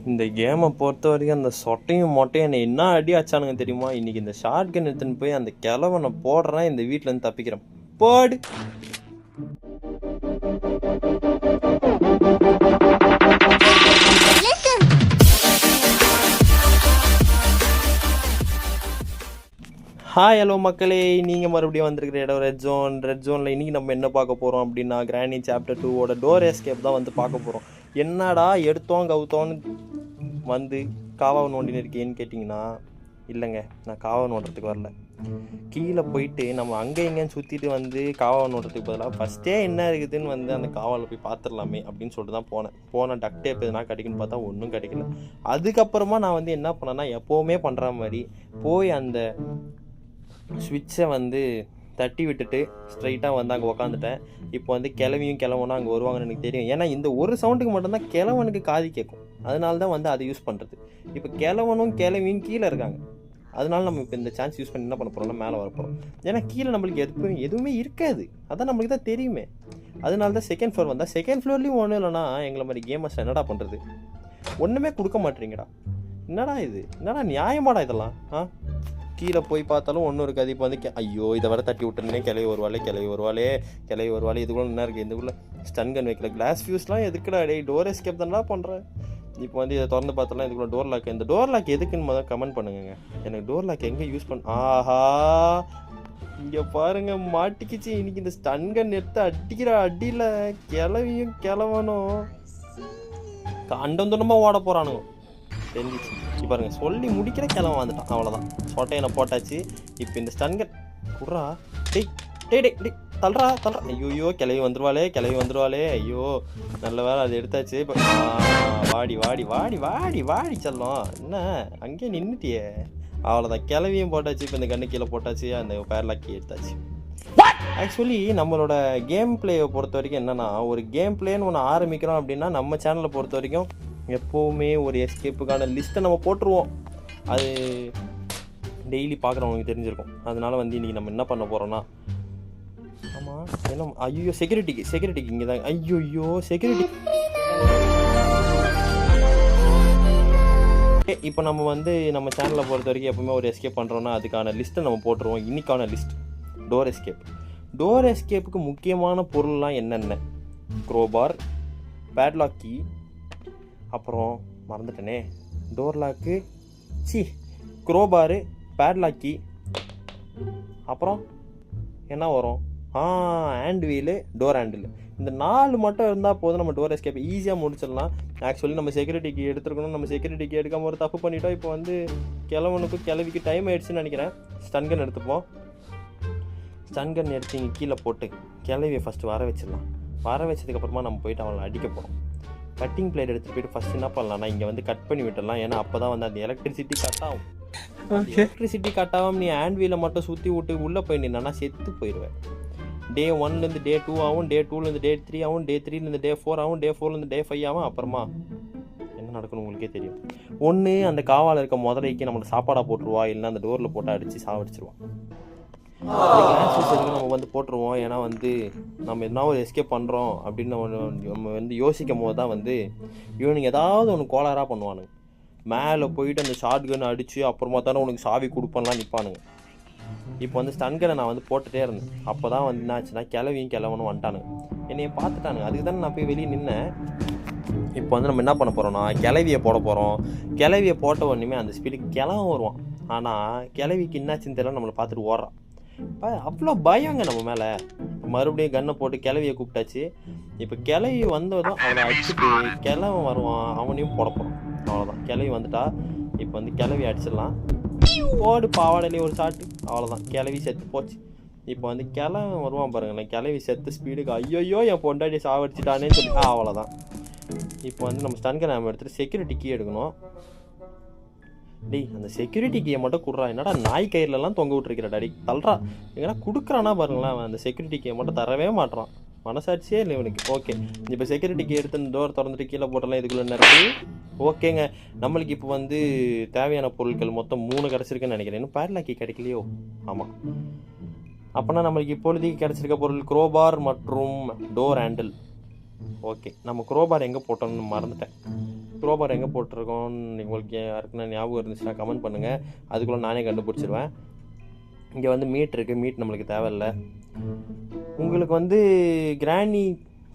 இந்த கேமை பொறுத்த வரைக்கும் அந்த சொட்டையும் மொட்டையும் என்னை என்ன அடி அச்சானுங்க தெரியுமா? இன்னைக்கு இந்த ஷார்ட் கன் எடுத்துன்னு போய் அந்த கிழவனை போடுறேன், இந்த வீட்டிலேருந்து தப்பிக்கிறேன். போடு. ஹாய் ஹலோ மக்களே, நீங்கள் மறுபடியும் வந்திருக்கிற இடம் ரெட் ஜோனில் இன்றைக்கி நம்ம என்ன பார்க்க போகிறோம் அப்படின்னா, கிராணி சாப்டர் 2 டோர் எஸ்கேப் தான் வந்து பார்க்க போகிறோம். என்னடா எடுத்தோம் கவுத்தோன்னு வந்து காவா நோண்டின்னு இருக்கேன்னு கேட்டிங்கன்னா, இல்லைங்க, நான் காவா நோண்டுறதுக்கு வரல. கீழே போயிட்டு நம்ம அங்கே எங்கேன்னு சுற்றிட்டு வந்து காவா நோண்டுறதுக்கு பதிலாக ஃபஸ்ட்டே என்ன இருக்குதுன்னு வந்து அந்த காவாவில் போய் பார்த்துடலாமே அப்படின்னு சொல்லிட்டு தான் போனேன். டக் டேப் எதுனா கிடைக்குன்னு பார்த்தா ஒன்றும் கிடைக்கல. அதுக்கப்புறமா நான் வந்து என்ன பண்ணேன்னா, எப்போவுமே பண்ணுற மாதிரி போய் அந்த ஸ்விட்சை வந்து தட்டி விட்டுட்டு ஸ்ட்ரைட்டாக வந்து அங்கே உக்காந்துட்டேன். இப்போ வந்து கிழவனும் அங்கே வருவாங்கன்னு எனக்கு தெரியும். ஏன்னா இந்த ஒரு சவுண்டுக்கு மட்டும்தான் கிழவனுக்கு காது கேட்கும். அதனால தான் வந்து அதை யூஸ் பண்ணுறது. இப்போ கிழவனும் கீழே இருக்காங்க. அதனால நம்ம இப்போ இந்த சான்ஸ் யூஸ் பண்ணி என்ன பண்ண போகிறோம்னா, மேலே வரப்போகிறோம். ஏன்னா கீழே நம்மளுக்கு எதுவுமே இருக்காது. அதான் நம்மளுக்கு தான் தெரியுமே. அதனால தான் செகண்ட் ஃப்ளோர் வந்தால், செகண்ட் ஃப்ளோர்லேயும் ஒன்றும் இல்லைனா எங்களை மாதிரி கேமர்ஸ் என்னடா பண்ணுறது? ஒன்றுமே கொடுக்க மாட்டீங்கடா. என்னடா இது? என்னடா நியாயமாடா இதெல்லாம்? கீழே போய் பார்த்தாலும் ஒன்றும் இருக்காது. இப்போ வந்து ஐயோ இதை வர தட்டி விட்டுருந்தேன், கிளவி வருவாளே இதுக்குள்ள என்ன இருக்குது? இதுக்குள்ளே ஸ்டன் கன் வைக்கல, கிளாஸ் ஃபியூஸ்லாம் எதுக்குடா? டே டோர் எஸ்கேப் தானடா பண்ணுறேன். இப்போ வந்து இதை திறந்து பார்த்தாலும் இதுக்குள்ள டோர் லாக். இந்த டோர் லாக் எதுக்குன்னு முதல்ல கமெண்ட் பண்ணுங்க. எனக்கு டோர் லாக் எங்கே யூஸ் ஆஹா, இங்கே பாருங்க, மாட்டிக்கிச்சு. இன்னைக்கு இந்த ஸ்டன் கன் எடுத்து அடிக்கிற அடியில் கிளவனும் அண்டந்துண்டமாக ஓட போகிறானுங்க தெரிஞ்சிச்சு. இப்போ பாருங்க, சொல்லி முடிக்கிற கிளம்ப வந்துட்டான். அவ்வளோதான், சொட்டையனை போட்டாச்சு. இப்போ இந்த ஸ்டன்கன் குட்ரா. டேய் தள்ளுறா. ஐயோ கிளவி வந்துருவாளே. ஐயோ நல்ல வேலை அது எடுத்தாச்சு. இப்போ வாடி செல்லம். என்ன அங்கேயே நின்றுட்டியே? அவ்வளோதான், கிளவியும் போட்டாச்சு. இப்போ இந்த கண்ணு கீழே போட்டாச்சு, அந்த பேர்லாக்கி எடுத்தாச்சு. ஆக்சுவலி நம்மளோட கேம் பிளேயை பொறுத்த வரைக்கும் என்னென்னா, ஒரு கேம் பிளேன்னு ஒன்று ஆரம்பிக்கிறோம் அப்படின்னா, நம்ம சேனலை பொறுத்த வரைக்கும் எப்போவுமே ஒரு எஸ்கேப்புக்கான லிஸ்ட்டை நம்ம போட்டுருவோம். அது டெய்லி பார்க்குறவங்களுக்கு தெரிஞ்சிருக்கும். அதனால வந்து இன்றைக்கி நம்ம என்ன பண்ண போகிறோன்னா, ஆமாம் என்ன, ஐயோ செக்யூரிட்டிக்கு இங்கே தான். ஐயோ செக்யூரிட்டி. இப்போ நம்ம வந்து நம்ம சேனலை பொறுத்த வரைக்கும் எப்போவுமே ஒரு எஸ்கேப் பண்ணுறோன்னா, அதுக்கான லிஸ்ட்டை நம்ம போட்டுருவோம். இன்றைக்கான லிஸ்ட் டோர் எஸ்கேப்புக்கு முக்கியமான பொருள்லாம் என்னென்ன? க்ரோபார், பேட்லாக் கீ, அப்புறம் மறந்துட்டேனே, டோர் லாக்கு, க்ரோபாரு, பேட்லாக் கீ, அப்புறம் என்ன வரும்? Hand wheel, door handle. இந்த 4 மட்டும் இருந்தால் போதும், நம்ம டோர் எஸ்கேப் ஈஸியாக முடிச்சிடலாம். ஆக்சுவலி நம்ம செக்யூரிட்டிக்கு எடுத்துருக்கணும். நம்ம செக்யூரிட்டிக்கு எடுக்காமல் ஒரு தப்பு பண்ணிட்டோம். இப்போ வந்து கிளவிக்கு டைம் ஆயிடுச்சுன்னு நினைக்கிறேன். ஸ்டன் கன் எடுத்துப்போம். ஸ்டன் கன் எடுத்து இங்கே கீழே போட்டு கிளவியை ஃபஸ்ட்டு வர வச்சிடலாம். வர வச்சதுக்கப்புறமா நம்ம போயிட்டு அவளை அடிக்க போகிறோம். கட்டிங் பிளேட் எடுத்துகிட்டு போயிட்டு ஃபஸ்ட் என்ன பண்ணலாம்னா, இங்கே வந்து கட் பண்ணி விட்டுடலாம். ஏன்னா அப்போ தான் வந்து அந்த எலக்ட்ரிசிட்டி கட் ஆகும். எலக்ட்ரிசிட்டி கட் ஆகாமல் நீ ஹேண்ட் வீலை மட்டும் சுற்றி விட்டு உள்ளே போய் நின்னா செத்து போயிடுவேன். டே 1லேருந்து டே 2 ஆகும், டே 2லேருந்து டே 3 ஆகும், டே 3லேருந்து டே 4 ஆகும், டே 4லேருந்து டே 5 ஆகும். அப்புறமா என்ன நடக்கணும் உங்களுக்கே தெரியும். ஒன்று அந்த காவால் இருக்க முதலைக்கு நம்மளுக்கு சாப்பாடாக போட்டுருவா, இல்லைன்னா அந்த டோரில் போட்டு அடித்து சாவடிச்சிருவான். கிளாஸ் நம்ம வந்து போட்டுருவோம். ஏன்னா வந்து நம்ம எதனா ஒரு எஸ்கேப் பண்ணுறோம் அப்படின்னு நம்ம வந்து யோசிக்கும் போது தான் வந்து இவனுங்க ஏதாவது ஒன்று கோளாராக பண்ணுவானுங்க. மேலே போயிட்டு அந்த ஷார்ட் கன் அடித்து அப்புறமா தானே உனக்கு சாவி கொடுப்பேன்லாம் நிற்பானுங்க. இப்போ வந்து ஸ்டன் கனை நான் வந்து போட்டுகிட்டே இருந்தேன். அப்போ தான் வந்து என்ன ஆச்சுன்னா, கிளவனும் வந்துட்டானுங்க. என்னையை பார்த்துட்டானுங்க. அதுக்கு தானே நான் போய் வெளியே நின்னேன். இப்போ வந்து நம்ம என்ன பண்ண போகிறோம்னா, கிளவியை போட போகிறோம். கிளவியை போட்ட உடனே அந்த ஸ்பீடுக்கு கிளவன் வருவான். ஆனால் கிளவிக்கு என்னாச்சுன்னு தெரியல, நம்மளை பார்த்துட்டு ஓடுறான். அவ்வளோ பயங்க நம்ம மேலே. மறுபடியும் கன்னை போட்டு கிளவியை கூப்பிட்டாச்சு. இப்போ கிளவி வந்ததும் அவனை அடிச்சுட்டு கிளவன் வருவான், அவனையும் போட போகிறோம். அவ்வளோதான், கிளவி வந்துட்டா. இப்போ வந்து கிளவி அடிச்சிடலாம். போடு பாவாடையிலே ஒரு ஷாட்டு. அவ்வளோதான், கிளவி செத்து போச்சு. இப்போ வந்து கிளவன் வருவான் பாருங்களேன். கிளவி செத்து ஸ்பீடுக்கு ஐயோ என் பொண்டாட்டி சாவடிச்சிட்டானேன்னு சொல்லி அவ்வளோதான். இப்போ வந்து நம்ம ஸ்டன் கன் எடுத்துகிட்டு செக்யூரிட்டி கீ எடுக்கணும். டேய் அந்த செக்யூரிட்டி கீயை மட்டும் கொடுறா. என்னடா நாய் கயிறுலலாம் தொங்க விட்டுருக்கிற டாடி, தள்ளுறா. எங்கன்னா கொடுக்குறானா பாருங்களேன். அவன் அந்த செக்யூரிட்டி கீயை மட்டும் தரவே மாட்டான். மனசாட்சியே இல்லை இவனுக்கு. ஓகே, இப்போ செக்யூரிட்டி கீ எடுத்து இந்த டோர் திறந்துட்டு கீழே போட்டலாம். இதுக்குள்ளே நிரப்பி ஓகேங்க. நம்மளுக்கு இப்போ வந்து தேவையான பொருட்கள் மொத்தம் 3 கிடச்சிருக்குன்னு நினைக்கிறேன். இன்னும் பேட்லாக் கீ கிடைக்கலையோ? ஆமாம். அப்போனா நம்மளுக்கு இப்பொழுதைக்கு கிடச்சிருக்க பொருள் க்ரோபார் மற்றும் டோர் ஹேண்டில். ஓகே, நம்ம க்ரோபார் எங்கே போட்டோம்னு மறந்துட்டேன். க்ரோபார் எங்கே போட்டிருக்கோன்னு உங்களுக்கு யாருக்குன்னா ஞாபகம் இருந்துச்சுன்னா கமெண்ட் பண்ணுங்கள். அதுக்குள்ளே நானே கண்டுபிடிச்சிருவேன். இங்கே வந்து மீட் இருக்குது, மீட் நம்மளுக்கு தேவையில்லை. உங்களுக்கு வந்து கிராணி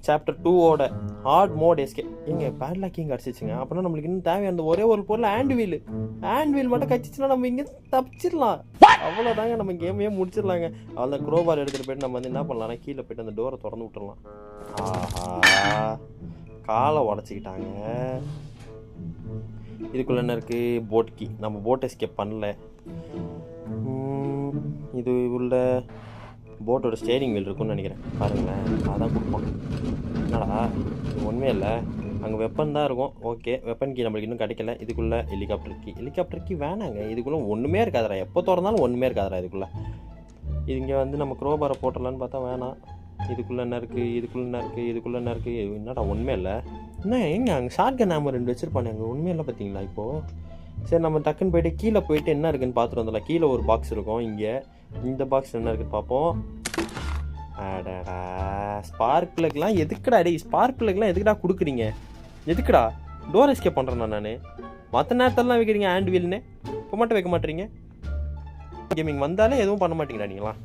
சாப்டர் 2ஓட ஹார்ட் மோட் எஸ்கேப் எங்கே பேட்லாக் இங்கே கிடச்சிச்சுங்க. அப்படின்னா நம்மளுக்கு இன்னும் தேவையான ஒரே ஒரு பொருள் ஹேண்ட் வீல் மட்டும் கடிச்சிச்சுன்னா நம்ம இங்கே தப்பிச்சிடலாம். அவ்வளோதாங்க, நம்ம கேமையே முடிச்சிடலாங்க. அந்த க்ரோபார் எடுத்துகிட்டு போய்ட்டு நம்ம வந்து என்ன பண்ணலாம்னா கீழே போய்ட்டு அந்த டோரை திறந்து விட்டுடலாம். ஆஹா, காலை உடச்சிக்கிட்டாங்க. இதுக்குள்ளே என்ன இருக்குது? Boat key. நம்ம போட் எஸ்கேப் பண்ணல. இது உள்ள போட்டோட ஸ்டேரிங் வீல் இருக்குன்னு நினைக்கிறேன். பாருங்களேன், அதான் கொடுப்பான். என்னடா ஒன்றுமே இல்லை, அங்கே வெப்பன் தான் இருக்கும். ஓகே, வெப்பன் கீ நம்மளுக்கு இன்னும் கிடைக்கல. இதுக்குள்ளே ஹெலிகாப்டர் கீ வேணாங்க. இதுக்குள்ளே ஒன்றுமே இருக்காதரா, எப்போ திறந்தாலும் ஒன்றுமே இருக்காதரா இதுக்குள்ளே. இது இங்கே வந்து நம்ம க்ரோபாரை போட்டலான்னு பார்த்தா வேணாம். இதுக்குள்ளே என்ன இருக்குது? என்னடா ஒன்றுமே இல்லை. என்ன எங்க அங்கே ஷார்ட் கன் ஆமர் 2 வச்சுருப்பானே, அங்கே ஒன்றுமே இல்லை பார்த்தீங்களா இப்போது? சரி, நம்ம டக்குன்னு போய்ட்டு கீழே போயிட்டு என்ன இருக்குன்னு பார்த்துட்டு வந்துடலாம். கீழே ஒரு பாக்ஸ் இருக்கும். இங்கே இந்த பாக்ஸ் என்ன இருக்குன்னு பார்ப்போம். அடடா, ஸ்பார்க் பிளக்லாம் எதுக்குடா? ஸ்பார்க் பிளக்லாம் எதுக்குடா கொடுக்குறீங்க? எதுக்குடா டோர் எஸ்கேப் பண்ணுறேன் நான்? மற்ற நேரத்தெல்லாம் வைக்கிறீங்க ஹேண்ட் வீல்னு, இப்போ மட்டும் வைக்க மாட்டேறீங்க. கேமிங் வந்தாலே எதுவும் பண்ண மாட்டீங்களா நீங்களாம்?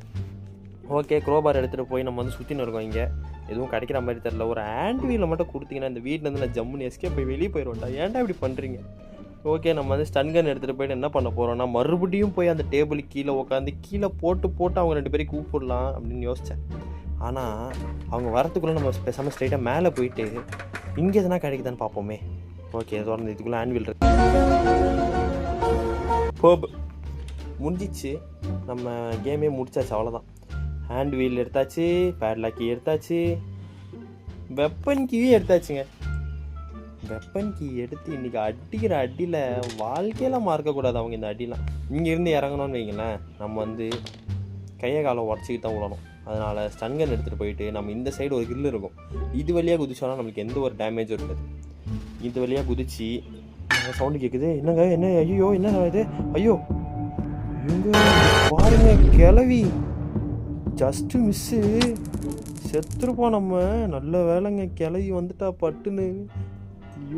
ஓகே, க்ரோபார் எடுத்துகிட்டு போய் நம்ம வந்து சுற்றின்னு இருக்கோம். இங்கே எதுவும் கிடைக்கிற மாதிரி தெரில. ஒரு ஹேண்ட் வீலை மட்டும் கொடுத்தீங்கன்னா இந்த வீட்டிலேருந்து நான் ஜம்முன்னு எஸ்கேப் போய் வெளியே போயிடுவேன்டா. ஏன்டா இப்படி பண்ணுறீங்க? ஓகே, நம்ம வந்து ஸ்டன் கன் எடுத்துகிட்டு போய்ட்டு என்ன பண்ண போகிறோம்னா மறுபடியும் போய் அந்த டேபிளுக்கு கீழே உட்காந்து கீழே போட்டு அவங்க 2 பேரையும் கூப்பிடலாம் அப்படின்னு யோசித்தேன். ஆனால் அவங்க வரத்துக்குள்ளே நம்ம பேசாமல் ஸ்ட்ரைட்டாக மேலே போயிட்டு இங்கே எதுனா கிடைக்குதான்னு பார்ப்போமே. ஓகே, தொடர்ந்து இதுக்குள்ளே ஹேண்ட் வீல் இருக்கு. முடிஞ்சிச்சு, நம்ம கேமே முடிச்சாச்சு, அவ்வளோதான். ஹேண்ட் வீல் எடுத்தாச்சு, பேட்லாக் கீ எடுத்தாச்சு, வெப்பன் கீயும் எடுத்தாச்சுங்க. வெப்பன் கீ எடுத்து இன்றைக்கி அடிக்கிற அடியில் வாழ்க்கையெல்லாம் மறக்கக்கூடாது. அவங்க இந்த அடிலாம் இங்கேருந்து இறங்கணும்னு வைங்களேன், நம்ம வந்து கையை காலம் உடச்சிக்கிட்டு தான் விடணும். அதனால் ஸ்டன் கன் எடுத்துகிட்டு போயிட்டு நம்ம இந்த சைடு ஒரு கிரில் இருக்கும், இது வழியாக குதிச்சோன்னா நம்மளுக்கு எந்த ஒரு டேமேஜும் இருக்காது. இது வழியாக குதிச்சு சவுண்டு கேட்குது. என்னங்க என்ன? ஐயோ, என்ன இது? ஐயோ, இங்கே பாருங்க, கிளவி ஜஸ்ட்டு மிஸ்ஸு, செத்துருப்போம் நம்ம. நல்ல வேலைங்க, கிளவி வந்துட்டா பட்டுன்னு.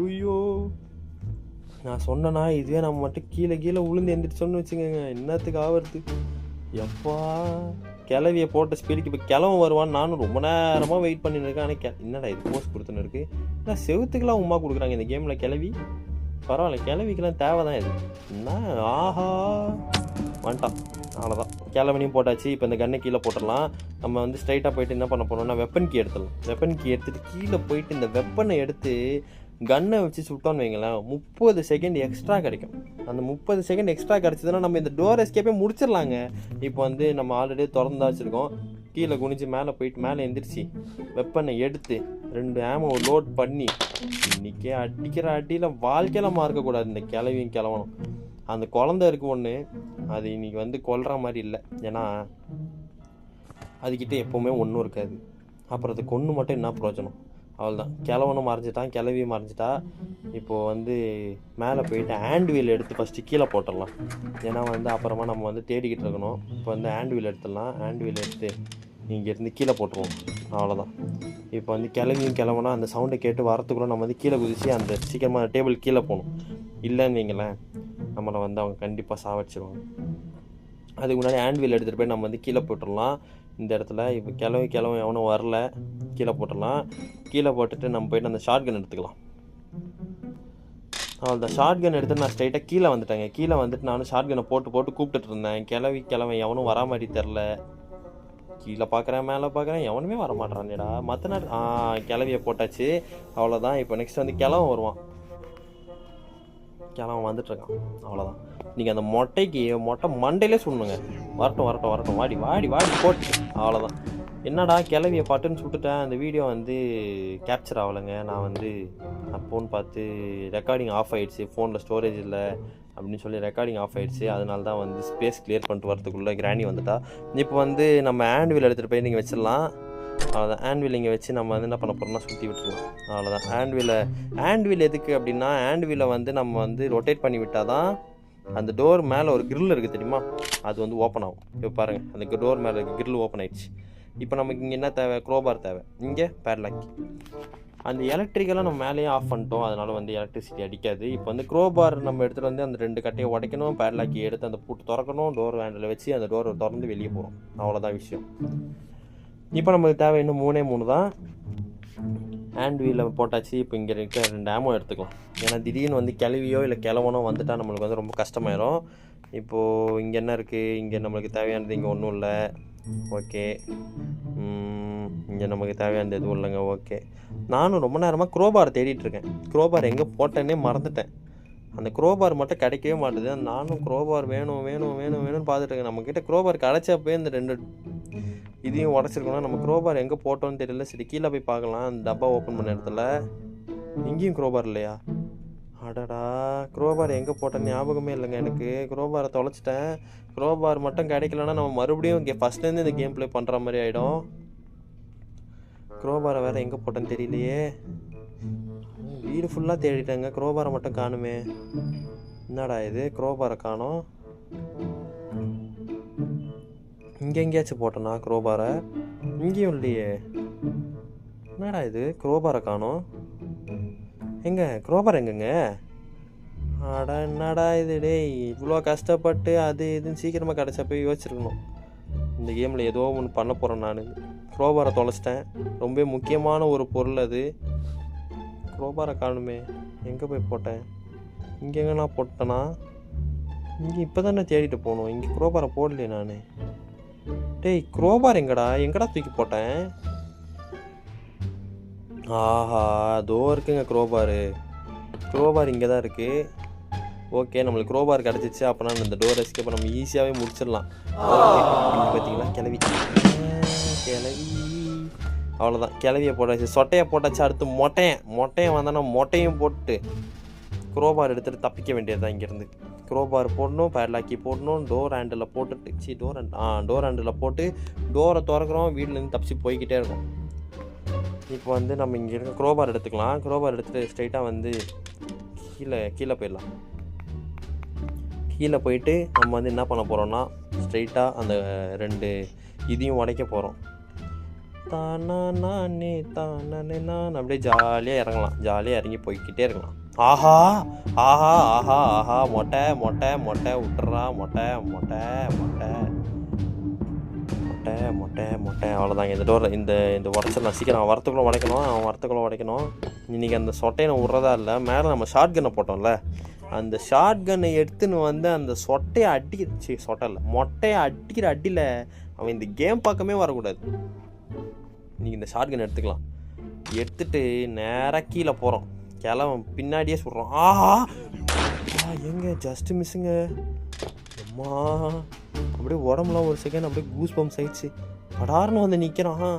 ஐயோ, நான் சொன்னேன்னா இதுவே நம்ம மட்டும் கீழே விழுந்து எந்திரிச்சோன்னு வச்சுக்கோங்க, என்னத்துக்கு ஆகிறது? எப்பா, கிளவியை போட்ட ஸ்பீடுக்கு இப்போ கிளவன் வருவான்னு நானும் ரொம்ப நேரமாக வெயிட் பண்ணிட்டு இருக்கேன். ஆனால் என்னடா இது போஸ்ட் கொடுத்துன்னு இருக்குது? ஏன்னா செவுத்துக்கெல்லாம் உமா கொடுக்குறாங்க இந்த கேமில். கிளவி பரவாயில்ல, கிளவிக்கெல்லாம் தேவை தான் இது. என்ன ஆஹா வந்துட்டான், அவ்வளோதான். கிளவனையும் போட்டாச்சு. இப்போ இந்த கன்னை கீழே போட்டுடலாம். நம்ம வந்து ஸ்ட்ரைட்டாக போயிட்டு என்ன பண்ண போனோம்னா வெப்பன் கீ எடுத்துடலாம். வெப்பன் கீ எடுத்துகிட்டு கீழே போயிட்டு இந்த வெப்பனை எடுத்து கன்னை வச்சு சுட்டோன்னு வைங்களேன், 30 செகண்ட் எக்ஸ்ட்ரா கிடைக்கும். அந்த 30 செகண்ட் எக்ஸ்ட்ரா கிடச்சிதுன்னா நம்ம இந்த டோர் எஸ்கேப்பே முடிச்சிடலாங்க. இப்போ வந்து நம்ம ஆல்ரெடி திறந்தா வச்சுருக்கோம். கீழே குனிஞ்சு மேலே போயிட்டு மேலே எந்திரிச்சு வெப்பனை எடுத்து 2 ஆமோ லோட் பண்ணி இன்றைக்கே அடிக்கிற அடியில் வாழ்க்கையெல்லாம் மாறக்கூடாது. இந்த கிளவியும் கிளவணும். அந்த குழந்தை இருக்குது ஒன்று, அது இன்றைக்கி வந்து கொல்ற மாதிரி இல்லை. ஏன்னா அதுக்கிட்ட எப்போவுமே ஒன்றும் இருக்காது. அப்புறம் அது கொன்று மட்டும் என்ன பிரயோஜனம்? அவ்வளோதான், கிளவனும் மறைஞ்சிட்டான், கிளவியும் மறைஞ்சிட்டா. இப்போது வந்து மேலே போயிட்டு ஹேண்ட் வீல் எடுத்து ஃபஸ்ட்டு கீழே போட்டுடலாம். ஏன்னா வந்து அப்புறமா நம்ம வந்து தேடிக்கிட்டு இருக்கணும். இப்போ வந்து ஹேண்ட் வீல் எடுத்துடலாம். ஹேண்ட் வீல் எடுத்து இங்கேருந்து கீழே போட்டுருவோம், அவ்வளோதான். இப்போ வந்து கிளவனா அந்த சவுண்டை கேட்டு வரத்துக்குள்ளே நம்ம வந்து கீழே குதிச்சு அந்த சீக்கிரமாக டேபிள் கீழே போகணும். இல்லைன்னு வைங்களேன், நம்மளை வந்து அவங்க கண்டிப்பாக சாவடிச்சிருவாங்க. அதுக்கு முன்னாடி ஹேண்ட் வீல் எடுத்துகிட்டு போய் நம்ம வந்து கீழே போட்டுடலாம். இந்த இடத்துல இப்போ கிளவன் எவனும் வரல, கீழே போட்டுடலாம். கீழே போட்டுட்டு நம்ம போய்ட்டு அந்த ஷார்ட் கன் எடுத்துக்கலாம். அவ்வளோதான், ஷார்ட் கன் எடுத்துட்டு நான் ஸ்ட்ரைட்டாக கீழே வந்துட்டேங்க. கீழே வந்துட்டு நானும் ஷார்ட் கன்னை போட்டு கூப்பிட்டுட்டு இருந்தேன். கிளவன் எவனும் வரா மாதிரி தெரில. கீழே பார்க்குறேன், மேலே பார்க்குறேன், எவனுமே வரமாட்டான்டா. மற்ற நாள் கிளவியை போட்டாச்சு, அவ்வளோதான். இப்போ நெக்ஸ்ட் வந்து கிளவன் வருவான். கிளவன் வந்துட்டுருக்கான், அவ்வளோதான். நீங்கள் அந்த மொட்டை மண்டையிலே சொல்லணுங்க. வரட்டும், வாடி போட்டு, அவ்வளோதான். என்னடா கிளவியை பட்டுன்னு சுட்டுட்டேன். அந்த வீடியோ வந்து கேப்சர் ஆகலைங்க. நான் வந்து ஃபோன் பார்த்து ரெக்கார்டிங் ஆஃப் ஆகிடுச்சு, ஃபோனில் ஸ்டோரேஜ் இல்லை அப்படின்னு சொல்லி ரெக்கார்டிங் ஆஃப் ஆகிடுச்சு. அதனால தான் வந்து ஸ்பேஸ் கிளியர் பண்ணிட்டு வரதுக்குள்ளே கிராணி வந்துட்டா. இப்போ வந்து நம்ம ஹேண்ட் வீல் எடுத்துகிட்டு போய் நீங்கள் வச்சிடலாம். அவ்வளோதான், ஹேண்ட் வீல் இங்கே வச்சு நம்ம வந்து என்ன பண்ண போகிறோம்னா சுற்றி விட்டுருலாம், அவ்வளோதான். ஹேண்ட் வீல் எதுக்கு அப்படின்னா, ஹேண்ட் வீலை வந்து நம்ம வந்து ரொட்டேட் பண்ணி விட்டால் தான் அந்த டோர் மேலே ஒரு கிரில் இருக்குது தெரியுமா, அது வந்து ஓப்பன் ஆகும். இப்போ பாருங்கள், அந்த டோர் மேலே கிரில் ஓப்பன் ஆகிடுச்சு. இப்போ நமக்கு இங்கே என்ன தேவை? க்ரோபார் தேவை. இங்கே பேட்லாக். அந்த எலக்ட்ரிக்கெல்லாம் நம்ம மேலேயே ஆஃப் பண்ணிட்டோம், அதனால் வந்து எலக்ட்ரிசிட்டி அடிக்காது. இப்போ வந்து க்ரோபார் நம்ம எடுத்துகிட்டு வந்து அந்த 2 கட்டையை உடைக்கணும், பேட்லாக்கி எடுத்து அந்த பூட்டு திறக்கணும், டோர் ஹேண்டில் வச்சு அந்த டோரை திறந்து வெளியே போகிறோம். அவ்வளோதான் விஷயம். இப்போ நமக்கு தேவை இன்னும் 3 தான். ஹேண்ட் வீலில் போட்டாச்சு. இப்போ இங்கே இருக்க 2 ஆமோ எடுத்துக்கலாம். ஏன்னா திடீர்னு வந்து கிளவியோ இல்லை கிளவனோ வந்துட்டால் நம்மளுக்கு வந்து ரொம்ப கஷ்டமாயிடும். இப்போது இங்கே என்ன இருக்குது, இங்கே நம்மளுக்கு தேவையானது இங்கே ஒன்றும் இல்லை. ஓகே, இங்கே நமக்கு தேவையானது எதுவும் இல்லைங்க. ஓகே, நானும் ரொம்ப நேரமாக க்ரோபார் தேடிட்டுருக்கேன். க்ரோபார் எங்கே போட்டேன்னே மறந்துட்டேன். அந்த க்ரோபார் மட்டும் கிடைக்கவே மாட்டுது. நானும் க்ரோபார் வேணும்னு பார்த்துட்ருக்கேன். நம்மக்கிட்ட க்ரோபார் கிடச்சப்பே இந்த 2 இதையும் உடச்சிருக்கணும். நம்ம க்ரோபார் எங்கே போட்டோன்னு தெரியல. சரி, கீழே போய் பார்க்கலாம். அந்த டப்பா ஓப்பன் பண்ண இடத்துல இங்கேயும் க்ரோபார் இல்லையா? அடடா, க்ரோபார் எங்கே போட்டேன்னு ஞாபகமே இல்லைங்க எனக்கு. க்ரோபாரை தொலைச்சிட்டேன். க்ரோபார் மட்டும் கிடைக்கலன்னா நம்ம மறுபடியும் ஃபஸ்ட்லேருந்து இந்த கேம் ப்ளே பண்ணுற மாதிரி ஆகிடும். க்ரோபாரை வேறு எங்கே போட்டேன்னு தெரியலையே. வீடு ஃபுல்லாக தேடிட்டேங்க, க்ரோபாரை மட்டும் காணுமே. என்னடா இது, க்ரோபாரை காணோம். இங்கே எங்கேயாச்சும் போட்டேனா க்ரோபாரை? இங்கேயும் இல்லையே. என்னடா இது, க்ரோபாரை காணோம். எங்க க்ரோபார் எங்கங்க? அடா, என்னடா இது டேய், இவ்வளோ கஷ்டப்பட்டு அது இதுன்னு சீக்கிரமாக கிடச்சப்போ யோசிச்சிருக்கணும். இந்த கேமில் ஏதோ ஒன்று பண்ண போகிறேன் நான். க்ரோபாரை தொலைச்சிட்டேன். ரொம்ப முக்கியமான ஒரு பொருள் அது. க்ரோபாரை காணுமே, எங்கே போய் போட்டேன்? இங்கே எங்கன்னா போட்டேனா? இங்கே இப்போ தானே தேடிட்டு போகணும். இங்கே க்ரோபாரை போடலையே நான். டேய், க்ரோபார் எங்கடா தூக்கி போட்டேன்? ஆஹா, அதோ இருக்குங்க க்ரோபார் இங்கே தான் இருக்குது. ஓகே, நம்மளுக்கு க்ரோபார் கிடச்சிச்சு. அப்போனா இந்த டோர் எஸ்கேப்பை நம்ம ஈஸியாகவே முடிச்சிடலாம். பார்த்தீங்களா, கிளவி அவ்வளோதான். கிளவியை போட்டாச்சு, சொட்டையை போட்டாச்சு. அடுத்து மொட்டையை வந்தானா மொட்டையும் போட்டு க்ரோபார் எடுத்துகிட்டு தப்பிக்க வேண்டியது தான் இங்கேருந்து. க்ரோபார் போடணும், பேட்லாக்கி போடணும், டோர் ஹேண்டில் போட்டுட்டு டோர் ஹேண்டில் போட்டு டோரை திறக்கிறோம். வீட்டிலேருந்து தப்பிச்சு போய்கிட்டே இருக்கோம். இப்போ வந்து நம்ம இங்கே இருக்க க்ரோபார் எடுத்துக்கலாம். க்ரோபார் எடுத்துகிட்டு ஸ்ட்ரைட்டாக வந்து கீழே போயிடலாம். கீழே போயிட்டு நம்ம வந்து என்ன பண்ண போகிறோம்னா, ஸ்ட்ரைட்டாக அந்த 2 இதையும் உடைக்க போகிறோம். தானே நான் அப்படியே ஜாலியாக இறங்கலாம். ஜாலியாக இறங்கி போய்கிட்டே இருக்கலாம். ஆஹா ஆஹா ஆஹா ஆஹா, மொட்டை விட்டுறா, மொட்டை அவ்வளோதாங்க. இந்த டோரை இந்த உடச்சிடலாம். சீக்கிரம் வரத்துக்குள்ளே உடைக்கணும். இன்றைக்கி அந்த சொட்டையை நான் விட்றதா இல்லை. மேலே நம்ம ஷார்ட் கன்னை போட்டோம்ல, அந்த ஷார்ட் கன்னை எடுத்துன்னு வந்து அந்த மொட்டையை அடிக்கிற அடியில் அவன் இந்த கேம் பக்கமே வரக்கூடாது. இன்றைக்கி இந்த ஷார்ட் கன் எடுத்துக்கலாம். எடுத்துகிட்டு நேராக கீழே போகிறோம். கிளவன் பின்னாடியே சொல்கிறோம். ஆஹா, எங்க ஜஸ்ட்டு மிஸ்ஸுங்க. அம்மா, அப்படியே உடம்புலாம் ஒரு செகண்ட் அப்படியே கூஸ் பம்ப்ஸ் ஆயிடுச்சு. படார்னு வந்து நிற்கிறான்.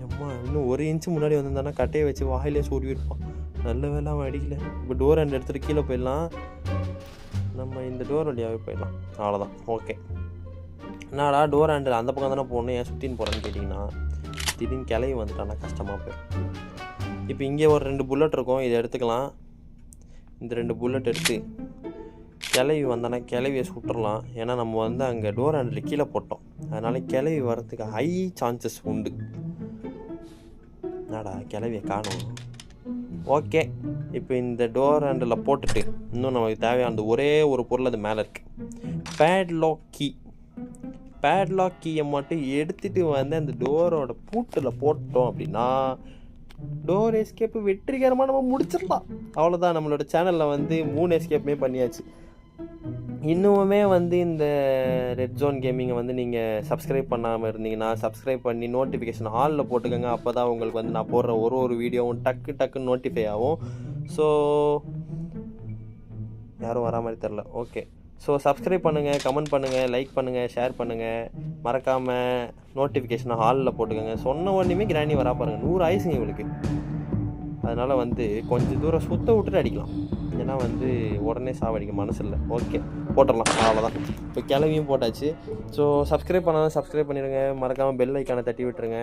அம்மா, இன்னும் 1 இன்ச்சு முன்னாடி வந்திருந்தானா கட்டையை வச்சு வாயிலே சோடி இருப்பான். நல்ல வேலை அவன் அடிக்கல. இப்போ டோர் ஹேண்ட் எடுத்துகிட்டு கீழே போயிடலாம். நம்ம இந்த டோர் வழியாகவே போயிடலாம். அவ்வளோதான். ஓகே, என்னடா டோர் ஹேண்டில் அந்த பக்கம் தானே போகணும், ஏன் சுற்றின்னு போகிறேன்னு கேட்டிங்கன்னா, திடீர்னு கிளவி வந்துட்டானா கஷ்டமாக போயிடும். இப்போ இங்கே ஒரு 2 புல்லட் இருக்கும், இதை எடுத்துக்கலாம். இந்த 2 புல்லட் எடுத்து கிளவி வந்தானா கிளவியை சுட்டுடலாம். ஏன்னா நம்ம வந்து அங்கே டோர் ஹேண்டில் கீழே போட்டோம். அதனால் கிளவி வர்றதுக்கு ஹை சான்சஸ் உண்டு. என்னடா கிளவியை காணும். ஓகே, இப்போ இந்த டோர் ஹேண்டில் போட்டுட்டு இன்னும் நமக்கு தேவையான அந்த ஒரே ஒரு பொருள் அது மேலே இருக்குது. பேட்லாக் கீயை மட்டும் எடுத்துகிட்டு வந்து அந்த டோரோட பூட்டில் போட்டோம் அப்படின்னா டோர் எஸ்கேப்பு வெற்றிகரமாக நம்ம முடிச்சிடலாம். அவ்வளோதான். நம்மளோட சேனலில் வந்து 3 எஸ்கேப்புமே பண்ணியாச்சு. இன்னுமே வந்து இந்த ரெட் ஜோன் கேமிங்கை வந்து நீங்கள் சப்ஸ்கிரைப் பண்ணாமல் இருந்தீங்கன்னா சப்ஸ்கிரைப் பண்ணி நோட்டிஃபிகேஷன் ஆலில் போட்டுக்கோங்க. அப்போ தான் உங்களுக்கு வந்து நான் போடுற ஒரு வீடியோவும் டக்குன்னு நோட்டிஃபை ஆகும். ஸோ யாரும் வரா மாதிரி தெரில. ஓகே, ஸோ சப்ஸ்கிரைப் பண்ணுங்கள், கமெண்ட் பண்ணுங்கள், லைக் பண்ணுங்கள், ஷேர் பண்ணுங்கள். மறக்காமல் நோட்டிஃபிகேஷனை ஹாலில் போட்டுக்கோங்க. சொன்ன உடனே கிராணி வரா பாருங்கள். 100 ஆயிடுச்சுங்க இவளுக்கு. அதனால் வந்து கொஞ்சம் தூரம் சுத்த விட்டுட்டு அடிக்கலாம். ஏன்னா வந்து உடனே சாவடிக்க மனசு இல்லை. ஓகே, போட்டுடலாம். அவ்வளோதான். இப்போ கிளவியும் போட்டாச்சு. ஸோ சப்ஸ்கிரைப் பண்ணாலும் சப்ஸ்கிரைப் பண்ணிடுங்க. மறக்காமல் பெல் ஐக்கானை தட்டி விட்டுருங்க.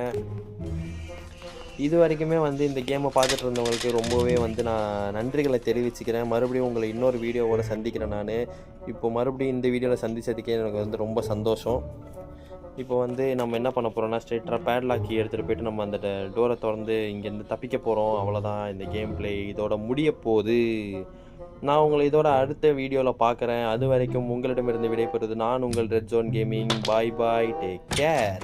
இது வரைக்குமே வந்து இந்த கேமை பார்த்துட்டு இருந்தவங்களுக்கு ரொம்பவே வந்து நான் நன்றிகளை தெரிவிச்சுக்கிறேன். மறுபடியும் உங்களை இன்னொரு வீடியோவோட சந்திக்கிறேன். நான் இப்போ மறுபடியும் இந்த வீடியோவில் சந்தித்ததுக்கே எனக்கு வந்து ரொம்ப சந்தோஷம். இப்போ வந்து நம்ம என்ன பண்ண போகிறோம்னா ஸ்ட்ரெயிட்டாக பேட்லாக்கி எடுத்துகிட்டு போயிட்டு நம்ம அந்த டோரை திறந்து இங்கேருந்து தப்பிக்க போகிறோம். அவ்வளோதான் இந்த கேம் பிளே இதோட முடிய போகுது. நான் உங்களை இதோட அடுத்த வீடியோவில் பார்க்குறேன். அது வரைக்கும் உங்களிடமிருந்து விடைபெறுவது நான் உங்கள் ரெட் ஜோன் கேமிங். பாய் பாய், டேக் கேர்.